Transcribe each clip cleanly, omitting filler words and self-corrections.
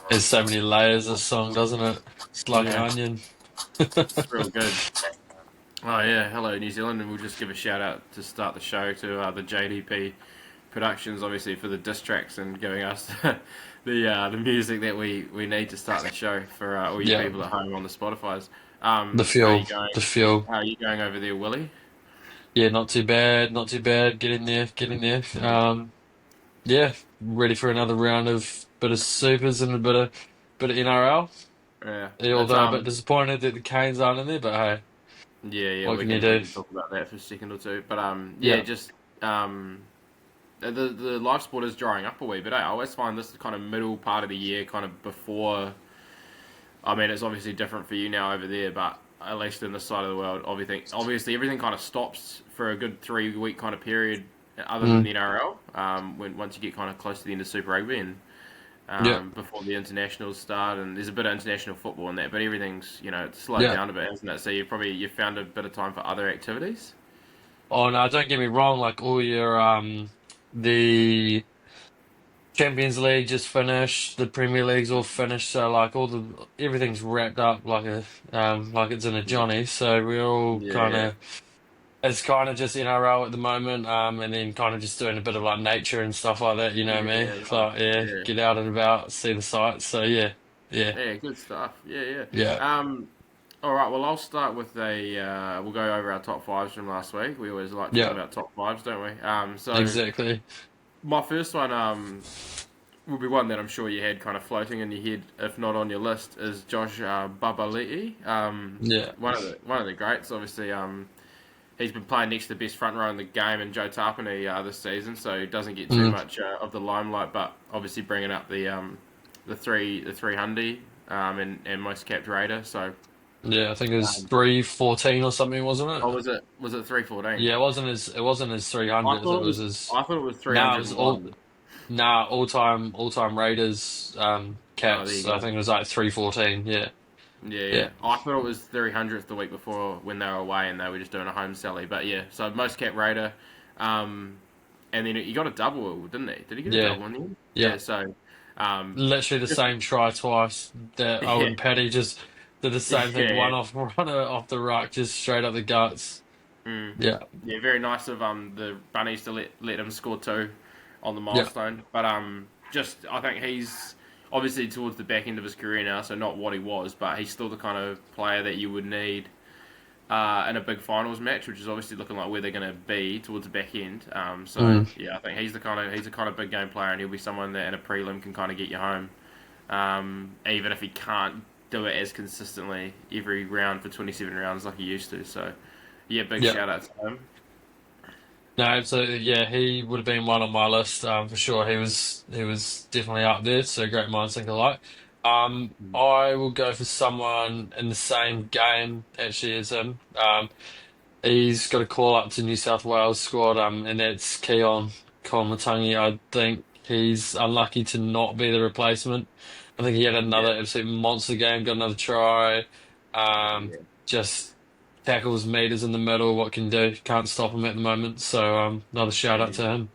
There's so many layers of song, doesn't it? It's like an Yeah, onion. it's real good. Oh yeah, hello New Zealand, and we'll just give a shout out to start the show to the JDP Productions, obviously for the diss tracks and giving us the music that we need to start the show for all you Yeah, people at home on the Spotify's. the How are fuel, you going? the fuel. How are you going over there, Willie? Yeah, not too bad, not too bad. Get in there, get in there. Yeah, ready for another round of bit of supers and a bit of NRL. Yeah, Yeah, it's although a bit disappointed that the Canes aren't in there, but hey, yeah, what we can you can we do? can talk about that for a second or two, but yeah, Yeah, just um the live sport is drying up a wee bit. I always find this kind of middle part of the year, kind of before. I mean, it's obviously different for you now over there, but at least in this side of the world, obviously everything kind of stops for a good 3 week kind of period, other than mm, the NRL. When once you get kind of close to the end of Super Rugby and yeah, before the internationals start, and there's a bit of international football in that, but everything's it's slowed yeah. down a bit, hasn't it? So you've found a bit of time for other activities. Oh no, don't get me wrong. Like all your the Champions League just finished, the Premier League's all finished, so like all the everything's wrapped up like it's in a Johnny. So we're all Yeah, kind yeah, of it's kind of just NRL at the moment, and then kind of just doing a bit of like nature and stuff like that. You know me, yeah, nice. like yeah, Yeah, get out and about, see the sights. So yeah, yeah, yeah, good stuff. Yeah, yeah. yeah, All right. Well, I'll start with a. We'll go over our top fives from last week. We always like talking yeah, about top fives, don't we? So exactly. my first one will be one that I'm sure you had kind of floating in your head, if not on your list, is Josh Babali'i. Yeah. One of the greats. Obviously, he's been playing next to the best front row in the game, and Joe Tapine this season, so he doesn't get too Mm. much of the limelight. But obviously, bringing up the three hundy and most capped raider. So, Yeah, I think it was um, 314 or something, wasn't it? oh, was it 314? Yeah, it wasn't his I 300s, it thought it was was his I thought it was no, it was all 301. nah, all-time Raiders Oh, there caps. you So I go. think it was like 314. Yeah. Yeah, yeah. Yeah. I thought it was 300th the week before when they were away and they were just doing a home sally. But yeah, so most capped raider, um, and then he got a double, didn't he? Did he get a Yeah. double in the end? Yeah. Yeah. So, um, Literally the just same try twice. That yeah, Owen Petty just did the same thing, yeah. one off runner off the ruck, just straight up the guts. Mm. Yeah. Yeah, very nice of the Bunnies to let him score two on the Yeah. milestone. But just I think he's obviously towards the back end of his career now, so not what he was, but he's still the kind of player that you would need in a big finals match, which is obviously looking like where they're going to be towards the back end. So Mm. yeah, I think he's the kind of big game player, and he'll be someone that in a prelim can kind of get you home, even if he can't do it as consistently every round for 27 rounds like he used to. So yeah, big Yeah. shout out to him. No, so yeah, he would have been one on my list, for sure. He was definitely up there, so great minds think alike. I will go for someone in the same game actually as him. He's got a call up to New South Wales squad, and that's Keon Koloamatangi. I think he's unlucky to not be the replacement. I think he had Yeah, another absolute monster game, got another try. Um, yeah, just tackles meters in the middle. What can do? Can't stop him at the moment. So another shout out yeah. to him.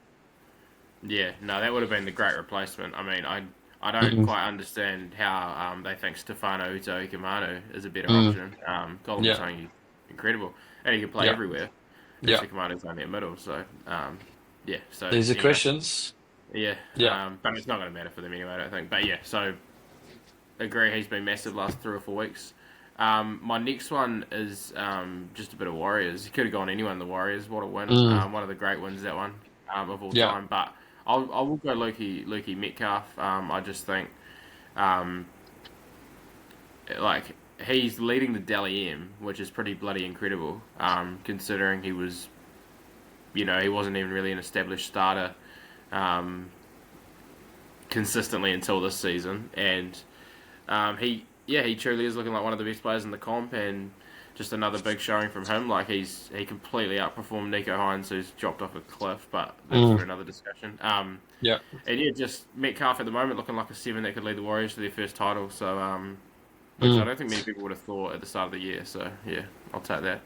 Yeah, no, that would have been the great replacement. I mean, I don't Mm, quite understand how they think Stefano Uto Ikamanu is a better mm, option. Colin yeah, Matangi, incredible, and he can play yeah, everywhere. Just yeah. Ikamanu's only a middle, so yeah. So These are anyway, questions. yeah, Yeah, but it's not going to matter for them anyway, I don't think. But yeah, so agree, he's been massive last 3 or 4 weeks. My next one is just a bit of Warriors. He could have gone anyone. The Warriors, what a win! mm, One of the great wins that one of all yeah, time. But I will go Lukey Metcalf. I just think um, like he's leading the Dally M, which is pretty bloody incredible. Considering he was, he wasn't even really an established starter um, consistently until this season, and he truly is looking like one of the best players in the comp, and just another big showing from him. Like he completely outperformed Nico Hines, who's dropped off a cliff, but that's mm, for another discussion. yeah. And yeah, just Metcalf at the moment looking like a seven that could lead the Warriors to their first title. So which I Mm. don't think many people would have thought at the start of the year. So yeah, I'll take that.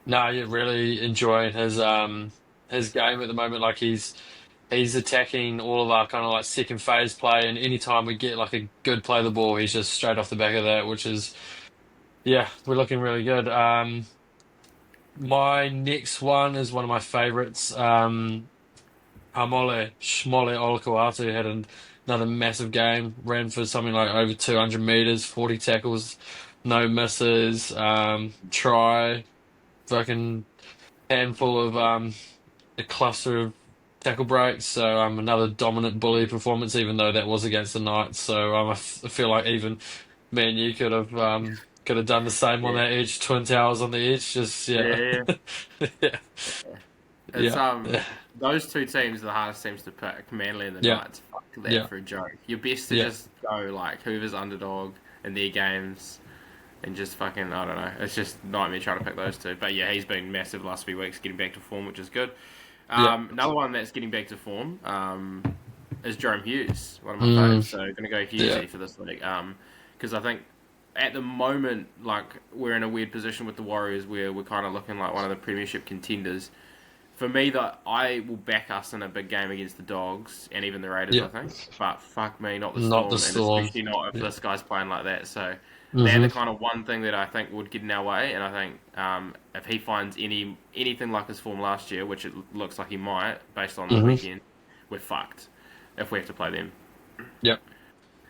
No, you're really enjoying his game at the moment. Like he's attacking all of our kind of like second phase play, and anytime we get like a good play of the ball, he's just straight off the back of that, which is yeah, we're looking really good. My next one is one of my favorites. Hamole Shmole Olakau'atu had another massive game, ran for something like over 200 meters, 40 tackles, no misses, try, fucking handful of a cluster of tackle breaks. So another dominant bully performance, even though that was against the Knights. So I feel like even me and you could have done the same on Yeah, that edge, twin towers on the edge. Just yeah, yeah, yeah, it's yeah, those two teams are the hardest teams to pick, Manly and the yeah, Knights. Fuck that yeah, for a joke. You're best to yeah, just go like whoever's underdog in their games and just fucking I don't know. It's just nightmare trying to pick those two. But yeah, he's been massive the last few weeks, getting back to form, which is good. yeah. Another one that's getting back to form is Jerome Hughes, one of my faves. Mm, So going to go yeah, Hughesy for this week because I think at the moment like we're in a weird position with the Warriors where we're kind of looking like one of the premiership contenders. For me, that I will back us in a big game against the Dogs and even the Raiders, yeah. I think. But fuck me, not the Not the Storm, and Storm. especially not if Yeah. this guy's playing like that. So they're Hmm. the kind of one thing that I think would get in our way. And I think if he finds anything like his form last year, which it looks like he might, based on the Hmm. weekend, we're fucked if we have to play them. Yep.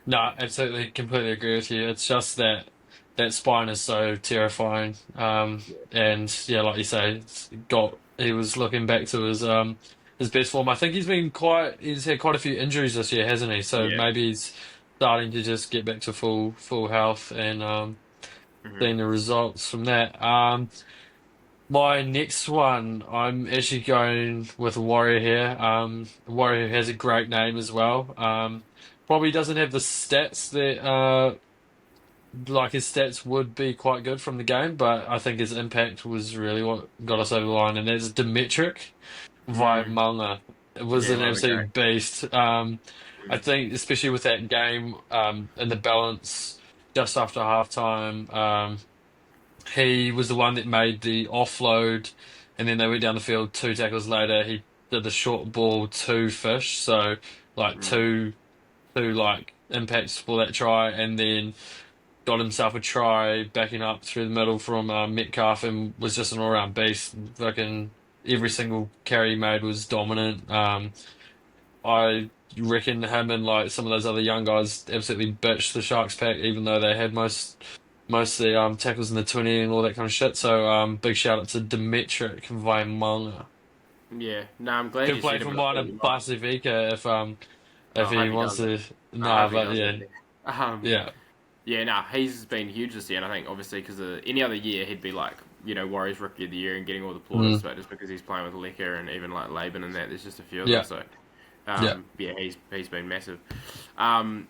No, absolutely, completely agree with you. It's just that that spine is so terrifying. And yeah, like you say, he was looking back to his best form. I think he's had quite a few injuries this year, hasn't he? So Yeah. maybe he's starting to just get back to full health and Hmm. seeing the results from that. My next one, I'm actually going with a Warrior here. A Warrior who has a great name as well. Probably doesn't have the stats that like his stats would be quite good from the game, but I think his impact was really what got us over the line, and that's Dimitrik Mm. Vaimaga. It was Yeah, an Marvin Gaye. absolute beast. I Mm. think especially with that game, in the balance just after halftime. He was the one that made the offload, and then they went down the field 2 tackles later. He did the short ball to Fish, so like Mm. two like impacts for that try, and then got himself a try backing up through the middle from Metcalf, and was just an all-round beast. Fucking every single carry he made was dominant. I reckon him and like some of those other young guys absolutely bitched the Sharks pack, even though they had most of the tackles in the 20 and all that kind of shit. So big shout out to Dimitrik Vaimaga. Yeah. No, I'm glad Could you play said him. for And I mine thought you at might. Pasifika Oh, if I he hope he wants does it. to. I Nah, hope he but does yeah, it. Um, yeah. Yeah, no, he's been huge this year, and I think obviously because any other year he'd be like, Warriors Rookie of the Year and getting all the plaudits, Mm, but just because he's playing with Lecker and even like Laban and that, there's just a few of them. yeah, So, yeah, yeah, he's been massive. Um,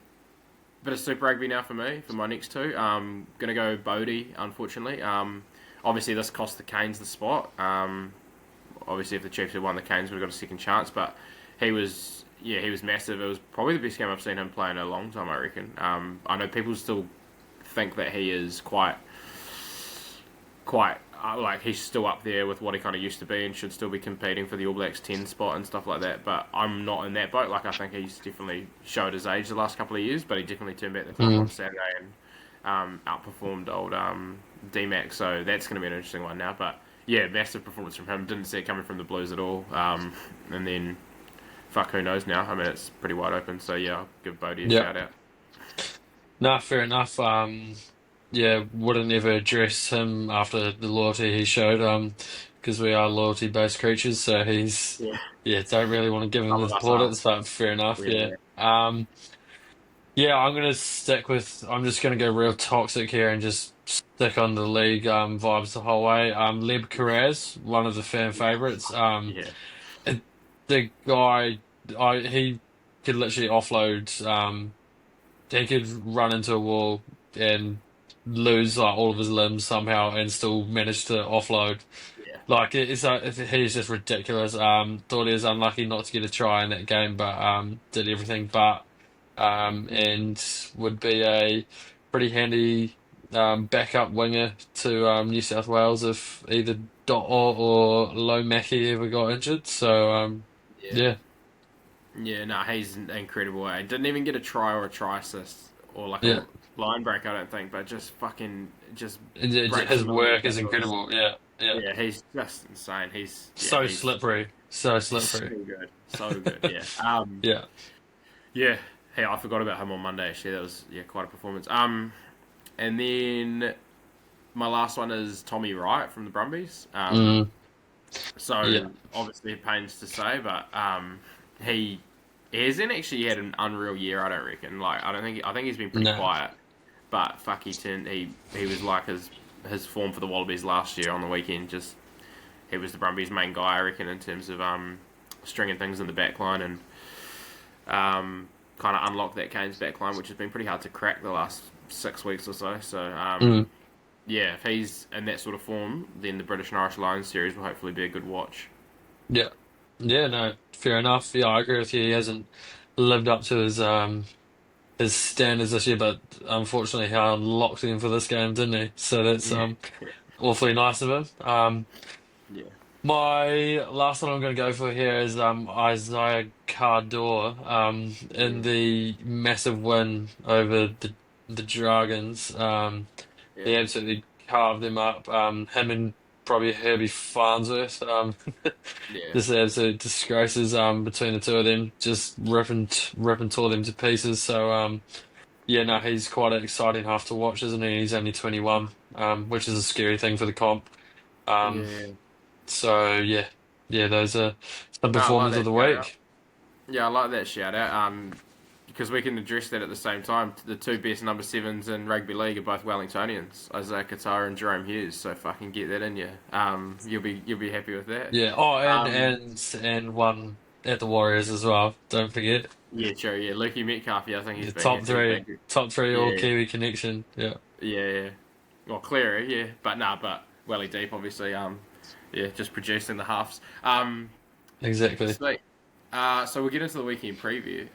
bit of Super Rugby now for me for my next two. Gonna go Bodie, unfortunately. Obviously this cost the Canes the spot. Obviously if the Chiefs had won, the Canes would have got a second chance, but he was massive. It was probably the best game I've seen him play in a long time, I reckon. I know people still think that he is quite like he's still up there with what he kind of used to be and should still be competing for the All Blacks 10 spot and stuff like that. But I'm not in that boat. Like I think he's definitely showed his age the last couple of years, but he definitely turned back the clock mm, on Saturday and outperformed old D-Mac. So that's going to be an interesting one now. But yeah, massive performance from him. Didn't see it coming from the Blues at all. And then fuck, who knows now? I mean, it's pretty wide open. So yeah, I'll give Bodie a yeah. shout out. Nah, fair enough. Yeah, wouldn't ever address him after the loyalty he showed. Because we are loyalty-based creatures, so Yeah, yeah, don't really want to give him some the of us are. plaudits, but fair enough. Yeah. Yeah, Yeah, I'm gonna stick with. I'm just gonna go real toxic here and just stick on the league vibes the whole way. Leb Kiraz, one of the fan favorites. yeah, And the guy, he could literally offload. He could run into a wall and lose like all of his limbs somehow and still manage to offload. yeah. Like he's just ridiculous. Thought he was unlucky not to get a try in that game, but did everything but and would be a pretty handy backup winger to New South Wales if either Dot or Low Mackie ever got injured. So Yeah. yeah, Yeah, no, he's incredible. He didn't even get a try or a try assist or like Yeah, a line break, I don't think, but just fucking just breaks a his million work is tackles. incredible. Yeah, yeah, Yeah, he's just insane. He's yeah, so slippery, so he's so slippery. good, so good. Yeah. Yeah. Yeah. Hey, I forgot about him on Monday. Actually, that was yeah quite a performance. And then my last one is Tommy Wright from the Brumbies. Mm, So yeah. obviously pains to say, but he he hasn't actually had an unreal year. I don't reckon. Like I think he's been pretty No. quiet. But fuck, he was like his form for the Wallabies last year on the weekend. Just he was the Brumbies' main guy, I reckon, in terms of stringing things in the back line and kind of unlock that Canes back line, which has been pretty hard to crack the last 6 weeks or so. So Mm, yeah, if he's in that sort of form, then the British and Irish Lions series will hopefully be a good watch. yeah. Yeah. No. Fair enough. Yeah, I agree with you. He hasn't lived up to his standards this year, but unfortunately, he unlocked him for this game, didn't he? So that's Yeah, awfully nice of him. yeah, My last one I'm going to go for here is Isaiah Cardor in yeah, the massive win over the Dragons. yeah, He absolutely carved them up. Him and probably Herbie Farnsworth. yeah. Just absolute disgraces between the two of them. Just ripping tore them to pieces. So yeah, no, he's quite an exciting half to watch, isn't he? He's only 21, which is a scary thing for the comp. Um, Yeah. so yeah, yeah, those are some No, I like performers of that the shout out. week. Yeah, I like that shout out. Because we can address that at the same time. The two best number sevens in rugby league are both Wellingtonians, Isaiah Qatar and Jerome Hughes. So fucking get that in you. You'll be happy with that. Yeah. Oh, Um, and one at the Warriors as well. Don't forget. yeah, true. Yeah, Lukey Metcalf. Yeah, I think Yeah, he's been good. top three all Yeah, Kiwi connection. Yeah, yeah, yeah. Well, Cleary, yeah, but nah, but Welly Deep, obviously. Yeah, just producing the halves. exactly. Sweet. So we'll get into the weekend preview.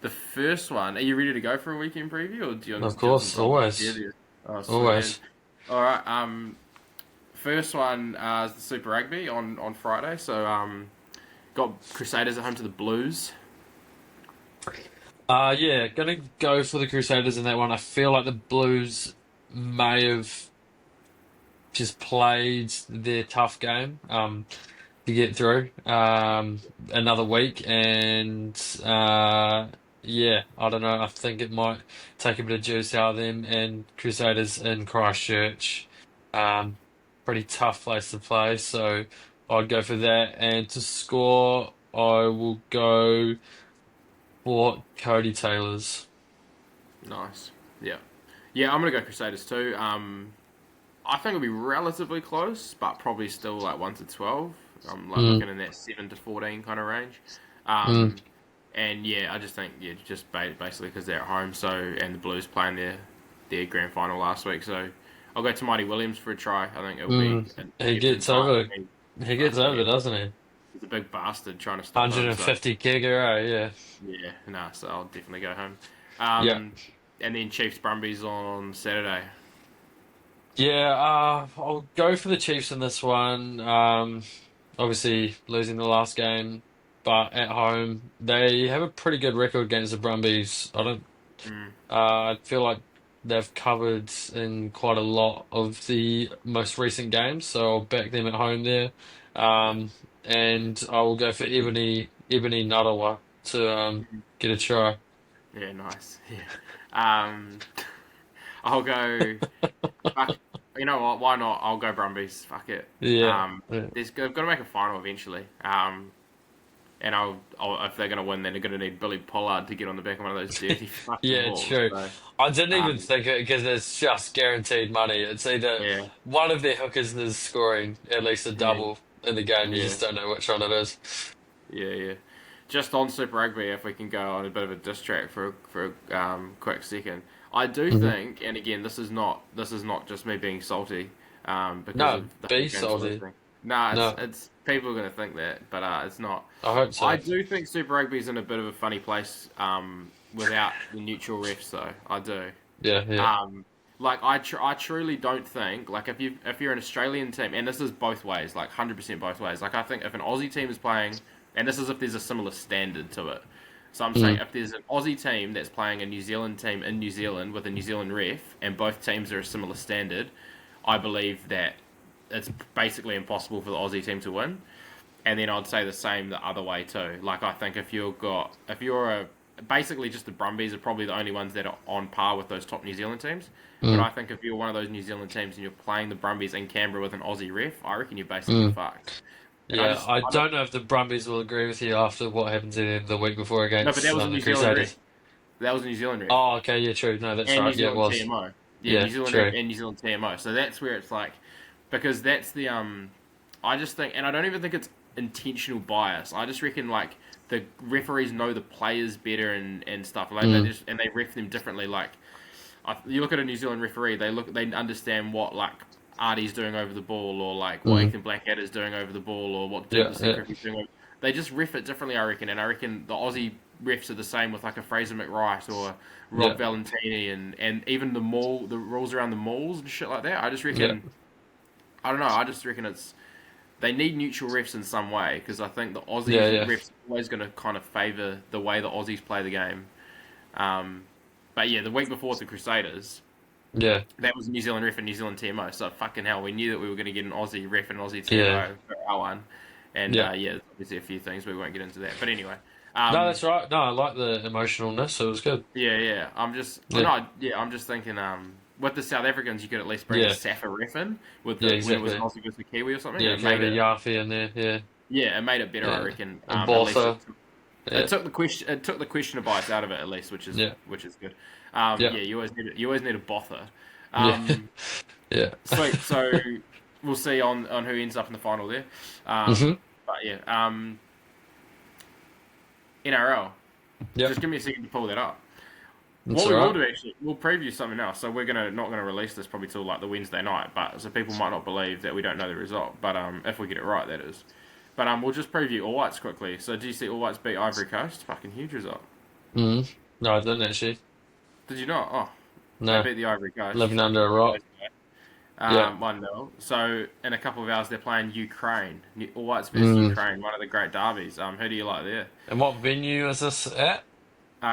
The first one, are you ready to go for a weekend preview, or Of do you want some course, time to always, prepare this? Oh, sweet man. always. All right. First one is the Super Rugby on Friday. So got Crusaders at home to the Blues. Yeah, gonna go for the Crusaders in that one. I feel like the Blues may have just played their tough game to get through another week, and yeah, I don't know. I think it might take a bit of juice out of them. And Crusaders in Christchurch, um, pretty tough place to play, so I'd go for that. And to score, I will go for Cody Taylor's. Nice. Yeah. Yeah, I'm gonna go Crusaders too. I think it'll be relatively close, but probably still like 1-12. I'm like Mm, looking in that 7-14 kind of range. mm, Um, and yeah, I just think yeah, just basically because they're at home. So and the Blues playing their grand final last week. So I'll go to Mighty Williams for a try. I think it'll be mm. an He effing gets fight. over. He gets Fuck over, yeah, doesn't he? he's a big bastard trying to stop him. So 150 kegger, yeah. yeah, nah. So I'll definitely go home. Yeah. Um, and then Chiefs Brumbies on Saturday. Yeah, I'll go for the Chiefs in this one. Obviously losing the last game, but at home they have a pretty good record against the Brumbies. I don't. Mm, I feel like they've covered in quite a lot of the most recent games, so I'll back them at home there. yeah. And I will go for Ebony Nadawa to get a try. Yeah, nice. Yeah. Um, I'll go. Fuck. You know what? Why not? I'll go Brumbies. Fuck it. Yeah, yeah, They've got to make a final eventually. And if they're gonna win, then they're gonna need Billy Pollard to get on the back of one of those dirty fucking yeah, balls. true. So, I didn't even um, think it because it's just guaranteed money. It's either yeah, one of their hookers is scoring at least a yeah, double in the game. You yeah, just don't know which one it is. yeah, yeah. Just on Super Rugby, if we can go on a bit of a diss track for a quick second, I do Hmm. think, and again, this is not just me being salty, because No, of the be home game sort of salty. thing. Nah, No, it's people are gonna think that, but it's not. I hope I so. do think Super Rugby's in a bit of a funny place without the neutral refs, though. I do. Yeah, yeah. Um, I truly don't think like if you're an Australian team, and this is both ways, like 100% both ways. Like I think if an Aussie team is playing and this is if there's a similar standard to it. So I'm saying Mm, if there's an Aussie team that's playing a New Zealand team in New Zealand with a New Zealand ref, and both teams are a similar standard, I believe that it's basically impossible for the Aussie team to win. And then I'd say the same the other way too. Like I think if you're a basically just the Brumbies are probably the only ones that are on par with those top New Zealand teams. But mm, I think if you're one of those New Zealand teams and you're playing the Brumbies in Canberra with an Aussie ref, I reckon you're basically mm. fucked. And Yeah, I I don't don't know if the Brumbies will agree with you after what happened to them the week before no, but that against was a the New Zealand ref. Crusaders. That was a New Zealand ref Oh, okay, yeah, true. No, that's and New right. Yeah, it Zealand was. TMO. Yeah, New Yeah, Zealand ref true. and New Zealand TMO. So that's where it's like because that's the I just think, and I don't even think it's intentional bias. I just reckon like the referees know the players better and stuff like they Mm, just and they ref them differently. Like you look at a New Zealand referee, they understand what like Artie's doing over the ball or like what mm. Ethan Blackadder's doing over the ball or what Yeah, Douglas yeah, Griffith's doing. They just ref it differently, I reckon, and I reckon the Aussie refs are the same with like a Fraser McWright or yeah, Rob Valentini and even the rules around the mauls and shit like that. I just yeah, reckon I don't know. I just reckon it's they need neutral refs in some way because I think the yeah, Aussies yeah, refs are always going to kind of favour the way the Aussies play the game. Um, but yeah, the week before with the Crusaders, yeah, that was New Zealand ref and New Zealand TMO. So fucking hell, we knew that we were going to get an Aussie ref and Aussie yeah, TMO for our one. And yeah. yeah, there's obviously a few things we won't get into that. But anyway, No, um, that's right. No, I like the emotionalness. So it was good. yeah. I'm just, oh, Yeah, no, yeah, I'm just thinking, with the South Africans, you could at least bring a yeah, Safa ref in with yeah, the when it was an exactly. Aussie versus a Kiwi or something, Yeah, and you it can have made a it, Yafi in there. Yeah, yeah, it made it better, I yeah, reckon. and At least Botha. it Yeah, took the question, it took the question of bias out of it at least, yeah, which is good. yeah, Yeah, you always need a bother. yeah, Um, yeah. sweet. So we'll see on who ends up in the final there. hmm But yeah, NRL. Yep, Just give me a second to pull that up. that's What all we will right. do actually, we'll preview something else. So we're gonna not gonna release this probably till like the Wednesday night, but so people might not believe that we don't know the result. But if we get it right, that is. But we'll just preview All Whites quickly. So do you see All Whites beat Ivory Coast? Fucking huge result. Mm. No, I didn't actually. Did you not? Oh, they No, beat the Ivory living Coast under a rock. 2 days ago. Yeah. 1-0. So in a couple of hours they're playing Ukraine. All Whites versus Mm. Ukraine, one of the great derbies. Who do you like there? And what venue is this at?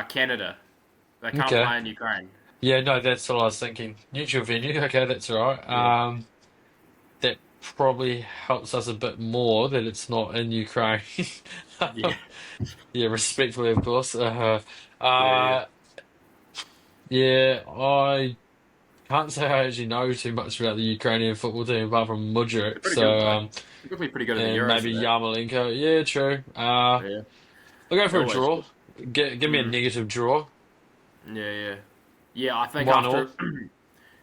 Canada. They can't Okay. play in Ukraine. Yeah, no, that's what I was thinking. Neutral venue. Okay, that's all right. Yeah. That probably helps us a bit more that it's not in Ukraine. Yeah. Yeah, respectfully, of course. Yeah. Uh, yeah, I can't say I actually know too much about the Ukrainian football team apart from They're Mudryk. pretty So, good though. They're going to be pretty good at the and Euros maybe for that. Yarmolenko. Yeah, true. Yeah. I'll go for They're a always draw. good. Give me a Mm. negative draw. Yeah. Yeah, I think 1-1. after.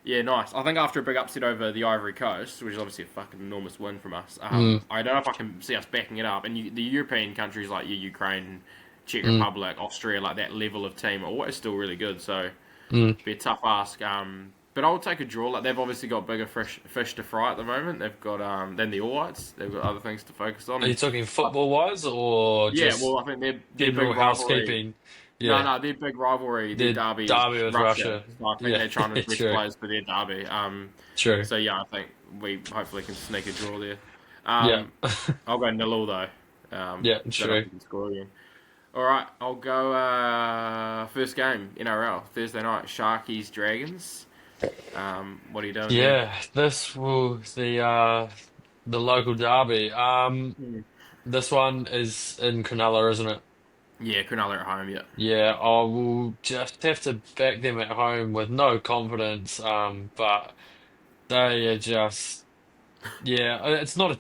Yeah, nice. I think after a big upset over the Ivory Coast, which is obviously a fucking enormous win from us, Mm, I don't know if I can see us backing it up. And the European countries like Ukraine, Czech mm, Republic, Austria, like that level of team are always still really good. So mm. be a tough ask. But I would take a draw. Like they've obviously got bigger fish to fry at the moment. They've got than the All Whites. They've got other things to focus on. Are you And talking football wise or yeah, just well, I think their big general rivalry. housekeeping? No, Yeah, no, their big rivalry, their the derby is derby with Russia. Russia. So I think Yeah, they're trying to rest true, players for their derby. true. So yeah, I think we hopefully can sneak a draw there. Yeah, Um, I'll go 0 though. yeah, Don't know if true. we can score again. All right, I'll go first game NRL Thursday night Sharkies Dragons. What are you doing there? Yeah, this will the local derby. Hmm. This one is in Cronulla, isn't it? Yeah, Cronulla at home. Yeah, Yeah, I will just have to back them at home with no confidence. But they are just yeah, it's not a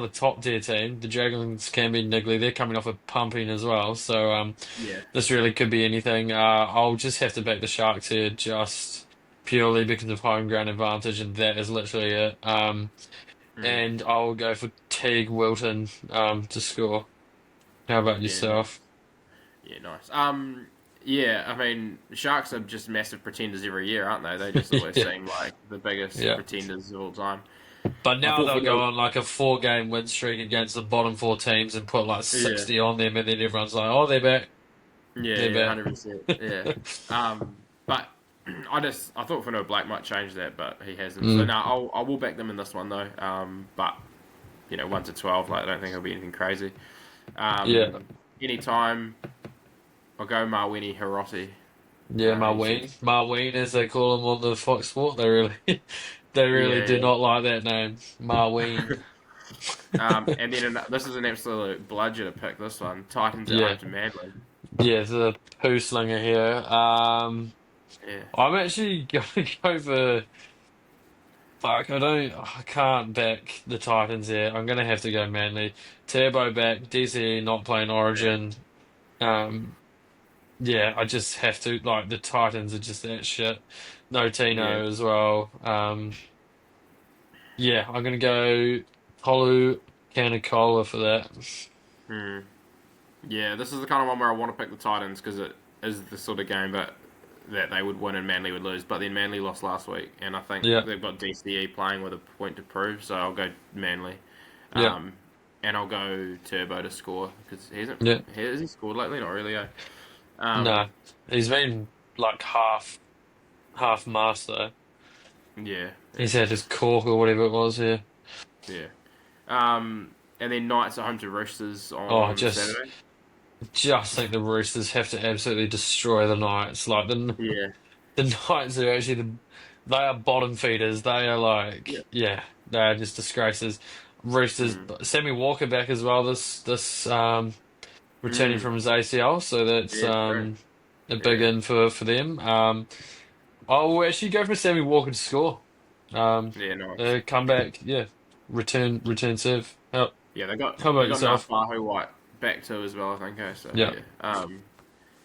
top tier team. The Dragons can be niggly. They're coming off a pumping as well, so yeah. this really could be anything. I'll just have to back the Sharks here, just purely because of home ground advantage, and that is literally it. Mm. And I'll go for Teague Wilton to score. How about Yeah, nice. yourself? Yeah, nice. Yeah, I mean, Sharks are just massive pretenders every year, aren't they? They just always Yeah, seem like the biggest yeah. pretenders of all time. But I now thought they'll for go no, on like a 4 game win streak against the bottom 4 teams and put like yeah, 60 on them, and then everyone's like, "Oh, they're back, they're yeah, back." 100%, yeah. But I thought for no Black might change that, but he hasn't. So Mm, now I will back them in this one though. But 1 to 12, like I don't think it'll be anything crazy. Yeah, Anytime, I'll go Mawini Hiroti. yeah, He's Marween. just Marween, as they call him on the Fox Sport. They really, they really yeah, do yeah. not like that name, Marween. And then this is an absolute bludger to pick this one. Titans at Yeah, home to Manly. yeah, the poo slinger here. Yeah, I'm actually gonna go for. Fuck, I can't back the Titans here. I'm gonna have to go Manly. Turbo back, DCE not playing yeah, Origin. Um, yeah, I just have to. Like the Titans are just that shit. No yeah. Tino as well. Yeah, I'm gonna go Tolu Canicola for that. Hmm. Yeah, this is the kind of one where I want to pick the Titans because it is the sort of game that they would win and Manly would lose. But then Manly lost last week, and I think Yeah, they've got DCE playing with a point to prove. So I'll go Manly, yeah, um, and I'll go Turbo to score because he hasn't yeah. has he scored lately? Not really. Eh? Um, No, he's been like half master. yeah, yeah, He's had his cork or whatever it was here. yeah. And then Knights at home to Roosters Oh, on just Saturday. just think the Roosters have to absolutely destroy the Knights. Like Yeah, the Knights are actually they are bottom feeders. They are yeah, like they are just disgraces. Roosters, mm. Sammy Walker back as well. This returning Mm. from his ACL, so that's Yeah, true. a big Yeah, in for them. I'll actually go for Sammy Walker to score. Um, yeah, nice. comeback, yeah, return serve. Yeah, How they about got yourself? Nafahu White back too as well. I think. Eh? So Yeah, yeah,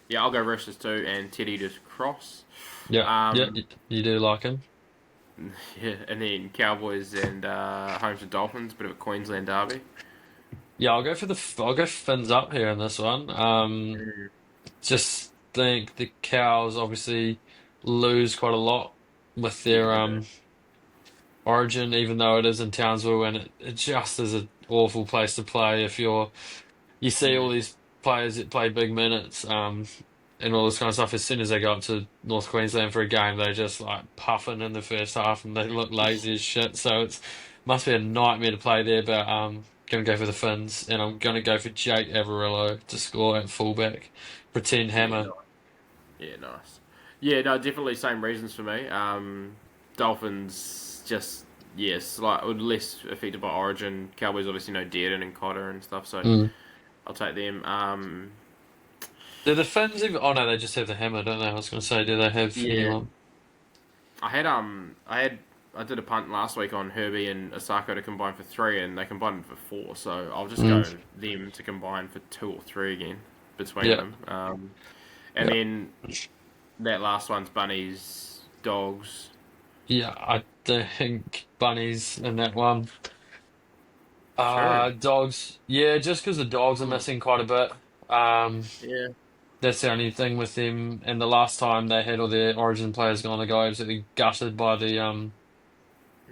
yeah, I'll go Roosters too, and Teddy just cross. yeah, yeah. Um, You do like him. yeah, and then Cowboys and home to Dolphins, bit of a Queensland derby. Yeah, I'll go fins up here in this one. Mm. Just think the cows obviously lose quite a lot with Yeah, their they do. origin, even though it is in Townsville, and it just is an awful place to play if you see all Mm. these players that play big minutes, and all this kind of stuff. As soon as they go up to North Queensland for a game, they just like puffing in the first half and they look lazy as shit. So it's must be a nightmare to play there. But gonna go for the Finns, and I'm gonna go for Jake Averillo to score at fullback, pretend Yeah, hammer. nice. Yeah, nice. Yeah, no, definitely same reasons for me. Dolphins just yes, like less affected by Origin. Cowboys obviously know Dearden and Cotter and stuff, so Mm. I'll take them. Do the Finns even? Oh no, they just have the hammer, don't they? I was gonna say, do they have Yeah, anyone? I did a punt last week on Herbie and Osako to combine for three, and they combined for four. So I'll just Mm. go them to combine for two or three again between Yeah, them. And yeah, then that last one's bunnies, dogs. yeah. I think bunnies in that one. Sure. Dogs. Yeah, just because the dogs are Hmm. missing quite a bit. Um, Yeah. that's the only thing with them. And the last time they had all their Origin players gone, they got absolutely gutted by the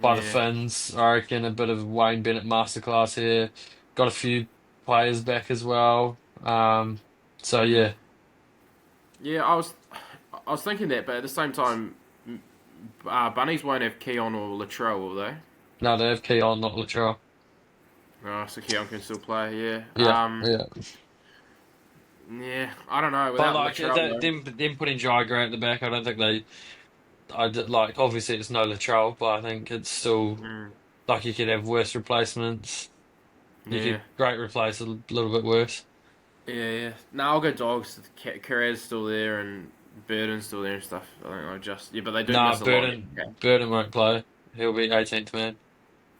Yeah. Finns. I reckon a bit of Wayne Bennett masterclass here. Got a few players back as well. So Mm. yeah, Yeah. I was thinking that, but at the same time, bunnies won't have Keon or Latrell, will they? no, they have Keon, not Latrell. Oh, so Keon can still play. Yeah. Yeah, yeah. Yeah. I don't know. But Without like Latrell, though. them putting Jai Gray at the back, I don't think they. I did like obviously it's no Latrell, but I think it's still Mm. like you could have worse replacements. You Yeah. could great replace a little bit worse. Yeah, yeah. No, I'll go dogs. Carrer's still there and Burden's still there and stuff. I think I'll just yeah, but they do Nah, miss a lot. Burden won't play. He'll be 18th man.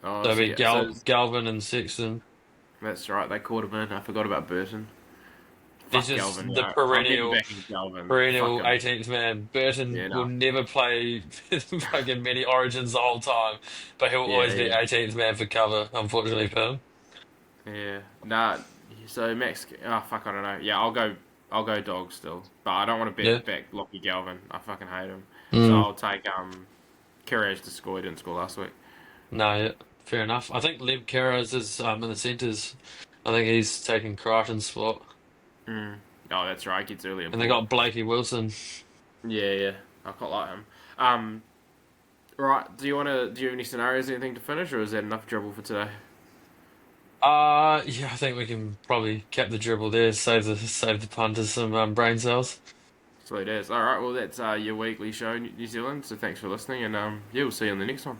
Oh, So it'll so be yeah, so Galvin and Sexton. that's right. They caught him in. I forgot about Burton. He's Fuck just Galvin. the Yeah, I'm getting perennial back in Galvin. Fuck perennial him. 18th man. Burton Yeah, will no. never play fucking many Origins the whole time, but he'll Yeah, always be yeah, 18th man for cover. Unfortunately for him. yeah. Nah. So Max. Oh fuck, I don't know. Yeah, I'll go dogs still, but I don't want to Yeah. bet back Lockie Galvin. I fucking hate him. So Mm. I'll take Carriage to score. He didn't score last week. No, yeah, fair enough. I think Leb Keras is in the centres. I think he's taking Crichton's spot. Mm. Oh, that's right. Gets early And they import. got Blakey Wilson. Yeah, yeah. I quite like him. Um, right. Do you have any scenarios, anything to finish, or is that enough dribble for today? Yeah, I think we can probably cap the dribble there, save the punters some brain cells. Sweet as. All right, well, that's your weekly show, New Zealand. So thanks for listening, and yeah, we'll see you on the next one.